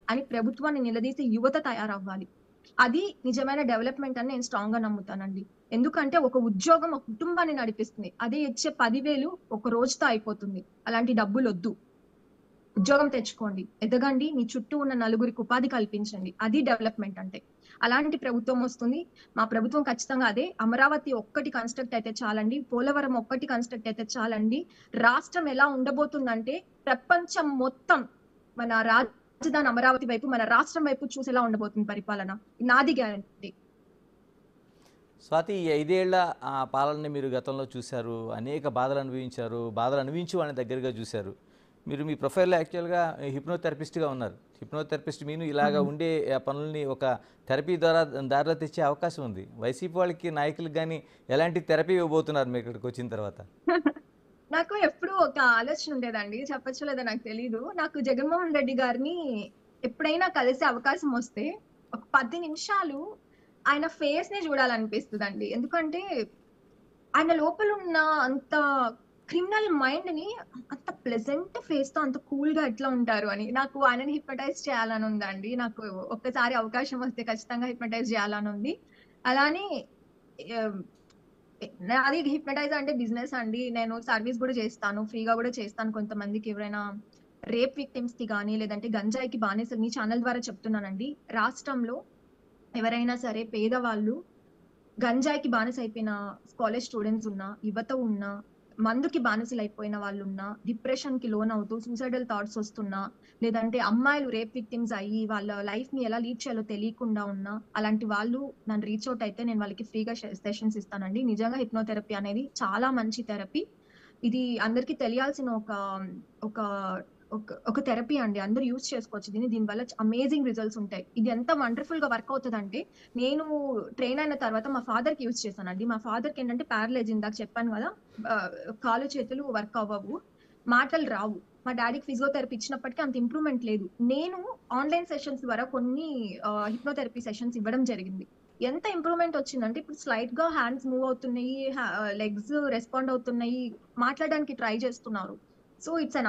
అని ప్రభుత్వాన్ని నిలదీసే యువత తయారవ్వాలి. అది నిజమైన డెవలప్‌మెంట్ అని నేను స్ట్రాంగ్‌గా నమ్ముతానండి. ఎందుకంటే ఒక ఉద్యోగం ఒక కుటుంబాన్ని నడిపిస్తుంది. అదే ఇచ్చే 10,000 ఒక రోజుతో అయిపోతుంది. అలాంటి డబ్బులొద్దు. ఉద్యోగం తెచ్చుకోండి. ఎదగండి. మీ చుట్టూ ఉన్న నలుగురికి ఉపాధి కల్పించండి. అది డెవలప్‌మెంట్ అంటే. అలాంటి ప్రభుత్వం వస్తుంది. మా ప్రభుత్వం ఖచ్చితంగా అదే. అమరావతి ఒక్కటి కన్‌స్ట్రక్ట్ అయితే చాలండి. పోలవరం ఒక్కటి కన్‌స్ట్రక్ట్ అయితే చాలండి. రాష్ట్రం ఎలా ఉండబోతుందంటే ప్రపంచం మొత్తం మన రాజధాని అమరావతి వైపు, మన రాష్ట్రం వైపు చూసేలా ఉండబోతుంది పరిపాలన. నాది గ్యారంటీ. స్వాతి, ఈ 5 ఏళ్ల పాలనని మీరు గతంలో చూశారు. అనేక బాధలు అనుభవించారు. బాధలు అనుభవించి వాళ్ళని దగ్గరగా చూశారు. మీరు మీ ప్రొఫైల్‌లో యాక్చువల్‌గా హిప్నోథెరపిస్ట్‌గా ఉన్నారు. హిప్నోథెరపిస్ట్ మీను ఇలాగా అవును. ఉండే పనుల్ని ఒక థెరపీ ద్వారా దారిలో తెచ్చే అవకాశం ఉంది. వైసీపీ వాళ్ళకి నాయకులకు గాని ఎలాంటి థెరపీ ఇవ్వబోతున్నారు మీరు ఇక్కడికొచ్చిన తర్వాత? నాకు ఎప్పుడూ ఒక ఆలోచన ఉండేదండి. చెప్పొచ్చో లేదో నాకు తెలీదు. నాకు జగన్మోహన్ రెడ్డి గారిని ఎప్పుడైనా కలిసే అవకాశం వస్తే, ఒక 10 నిమిషాలు ఆయన ఫేస్‌ని చూడాలనిపిస్తదండి. ఎందుకంటే, ఆయన లోపలున్న అంత క్రిమినల్ మైండ్‌ని అంత ప్లెజెంట్ ఫేస్‌తో అంత కూల్‌గా ఎట్లా ఉంటారు అని. నాకు ఆయనని హిప్నోటైజ్ చేయాలని ఉందండి. నాకు ఒక్కసారి అవకాశం వస్తే ఖచ్చితంగా హిప్నోటైజ్ చేయాలని ఉంది. అలానే ఆహ్ నాది హిప్నటైజ్ అంటే బిజినెస్ అండి. నేను సర్వీస్ గూడా చేస్తాను. ఫ్రీగా గూడా చేస్తాను కొంతమందికి ఎవరైనా రేప్ విక్టిమ్స్‌కి గాని, లేదంటే గంజాయికి బానిసలు మీ ఛానెల్ ద్వారా చెప్తున్నానండి. రాష్ట్రంలో ఎవరైనా సరే పేదవాళ్ళు గంజాయికి బానిసైపోయిన కాలేజ్ స్టూడెంట్స్ ఉన్నా, యువత ఉన్నా, మందుకి బానిసలైపోయిన వాళ్ళున్నా, డిప్రెషన్‌కి లోనవుతూ సూసైడల్ థాట్స్ వస్తున్నా, లేదంటే అమ్మాయిలు రేప్ విక్టిమ్స్ అయ్యి వాళ్ళ లైఫ్‌ని ఎలా లీడ్ చేయాలో తెలియకుండా ఉన్నా, అలాంటి వాళ్ళు నన్ను రీచ్ ఔట్ అయితే నేను వాళ్ళకి ఫ్రీగా సెషన్స్ ఇస్తానండి. నిజంగా హిప్నోథెరపీ అనేది చాలా మంచి థెరపీ. ఇది అందరికి తెలియాల్సిన ఒక ఒక థెరపీ అండి. అందరూ యూజ్ చేసుకోవచ్చు దీన్ని. దీనివల్ల అమేజింగ్ రిజల్ట్స్ ఉంటాయి. ఇది ఎంత వండర్‌ఫుల్‌గా వర్క్ అవుతదంటే నేను ట్రైన్ అయిన తర్వాత మా ఫాదర్‌కి యూజ్ చేశానండి. మా ఫాదర్‌కేంటంటే పారలైజ్ ఇందాక చెప్పాను గదా! ఆహ్, కాళ్ళు చేతులు వర్క్ అవ్వవు. మాటలు రావు. మా డ్యాడీకి ఫిజియోథెరపీ ఇచ్చినప్పటికి అంత ఇంప్రూవ్‌మెంట్ లేదు. నేను ఆన్‌లైన్ సెషన్స్ ద్వారా కొన్ని హిప్నోథెరపీ సెషన్స్ ఇవ్వడం జరిగింది. ఎంత ఇంప్రూవ్‌మెంట్ వచ్చిందంటే ఇప్పుడు స్లైట్‌గా హ్యాండ్స్ మూవ్ అవుతున్నాయి. లెగ్స్ రెస్పాండ్ అవుతున్నాయి. మాట్లాడడానికి ట్రై చేస్తున్నారు. So, it's an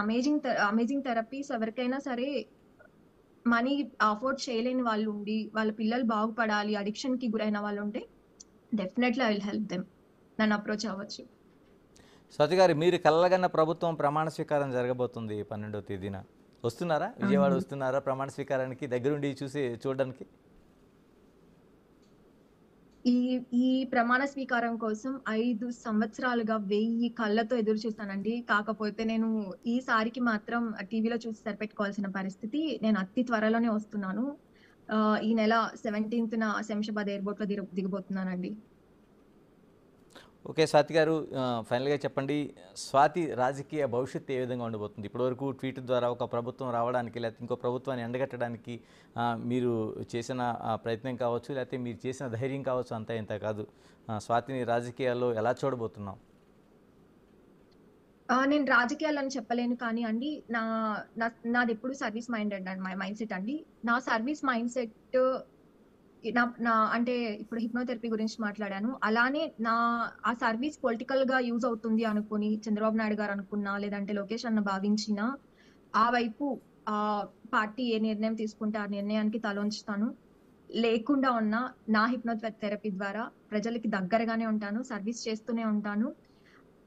amazing therapies ఎవరికైనా సరే మనీ అఫోర్డ్ చేయలేని వాళ్ళుండి, వాళ్ళ పిల్లలు బాగుపడాలి, అడిక్షన్‌కి గురైన వాళ్ళుంటే definitely I will help them. నన్ను అప్రోచ్ అవ్వచ్చు. స్వాతి గారు, మీరు కలలుగన్న ప్రభుత్వం ప్రమాణ స్వీకారం జరగబోతుంది 12వ తేదీన. వస్తున్నారా? విజయవాడ అవునండి. వస్తున్నారా ప్రమాణ స్వీకారానికి దగ్గరుండి చూడడానికి? ఈ ఈ ప్రమాణ స్వీకారం కోసం 5 సంవత్సరాలుగా 1000 కళ్ళతో ఎదురు చూసానండి. కాకపోతే నేను ఈసారికి మాత్రం టీవీలో చూసి సరిపెట్టుకోవాల్సిన పరిస్థితి. నేను అతి త్వరలోనే వస్తున్నాను. ఈ నెల 17న శంషాబాద్ ఎయిర్‌పోర్ట్‌లో దిగబోతున్నానండి. ఓకే స్వాతి గారు, ఫైనల్‌గా చెప్పండి. స్వాతి రాజకీయ భవిష్యత్తు ఏ విధంగా ఉండబోతుంది? ఇప్పటివరకు ట్వీట్ ద్వారా ఒక ప్రభుత్వం రావడానికి, లేకపోతే ఇంకో ప్రభుత్వాన్ని ఎండగట్టడానికి మీరు చేసిన ప్రయత్నం కావచ్చు, లేకపోతే మీరు చేసిన ధైర్యం కావచ్చు, అంతా ఇంత కాదు. స్వాతిని రాజకీయాల్లో ఎలా చూడబోతున్నాం? నేను రాజకీయాలని చెప్పలేను కానీ అండి, నా నా నాదెప్పుడు సర్వీస్ మైండెడ్ అండి మైండ్ సెట్ అండి. నా సర్వీస్ మైండ్ సెట్ నా నా అంటే ఇప్పుడు హిప్నోథెరపీ గురించి మాట్లాడాను. అలానే ఆ సర్వీస్ పొలిటికల్‌గా యూజ్ అవుతుంది అనుకుని చంద్రబాబు నాయుడు గారు అనుకున్నా, లేదంటే లోకేష్ అన్న భావించినా, ఆ వైపు ఆహ్, పార్టీ ఏ నిర్ణయం తీసుకుంటే ఆ నిర్ణయానికి తలొంచుతాను. లేకుండా ఉన్నా నా థెరపీ ద్వారా ప్రజలకి దగ్గరగానే ఉంటాను. సర్వీస్ చేస్తూనే ఉంటాను.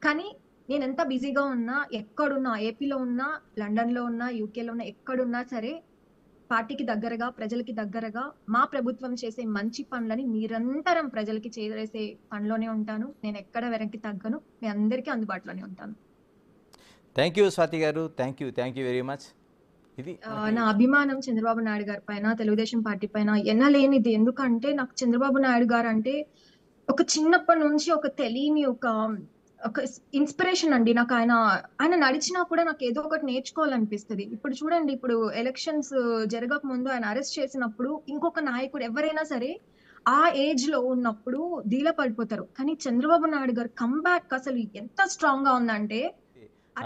కానీ నేనెంత బిజీగా ఉన్నా, ఎక్కడున్నా ఏపీలో ఉన్నా, లండన్‌లో ఉన్నా, యూకేలో ఉన్నా, ఎక్కడున్నా సరే పార్టీకి దగ్గరగా, ప్రజలకి దగ్గరగా మా ప్రభుత్వం చేసే మంచి పనులని నిరంతరం ప్రజలకి చేరేసే పనిలోనే ఉంటాను. నేనెక్కడ వెనక్కి తగ్గను. మీ అందరికీ అందుబాటులోనే ఉంటాను. థ్యాంక్ యూ స్వాతి గారు. Thank you very much. ఇది మనకి నా అభిమానం చంద్రబాబు నాయుడు గారి పైన, తెలుగుదేశం పార్టీ పైన ఎనలేనిది. ఎందుకంటే నాకు చంద్రబాబు నాయుడు గారంటే ఒక చిన్నప్పటి నుంచి ఒక తెలియని ఒక ఇన్‌స్పిరేషన్ అండి. ఆయన నడిచినా కూడా నాకేదో ఒకటి నేర్చుకోవాలనిపిస్తది. ఇప్పుడు చూడండి, ఇప్పుడు ఎలక్షన్స్ జరగక ముందు ఆయన అరెస్ట్ చేసినప్పుడు ఇంకొక నాయకుడు ఎవరైనా సరే ఆ ఏజ్‌లో ఉన్నప్పుడు డీలా పడిపోతారు. కానీ చంద్రబాబు నాయుడు గారి కమ్‌బ్యాక్ అసలు ఎంత స్ట్రాంగ్‌గా ఉందంటే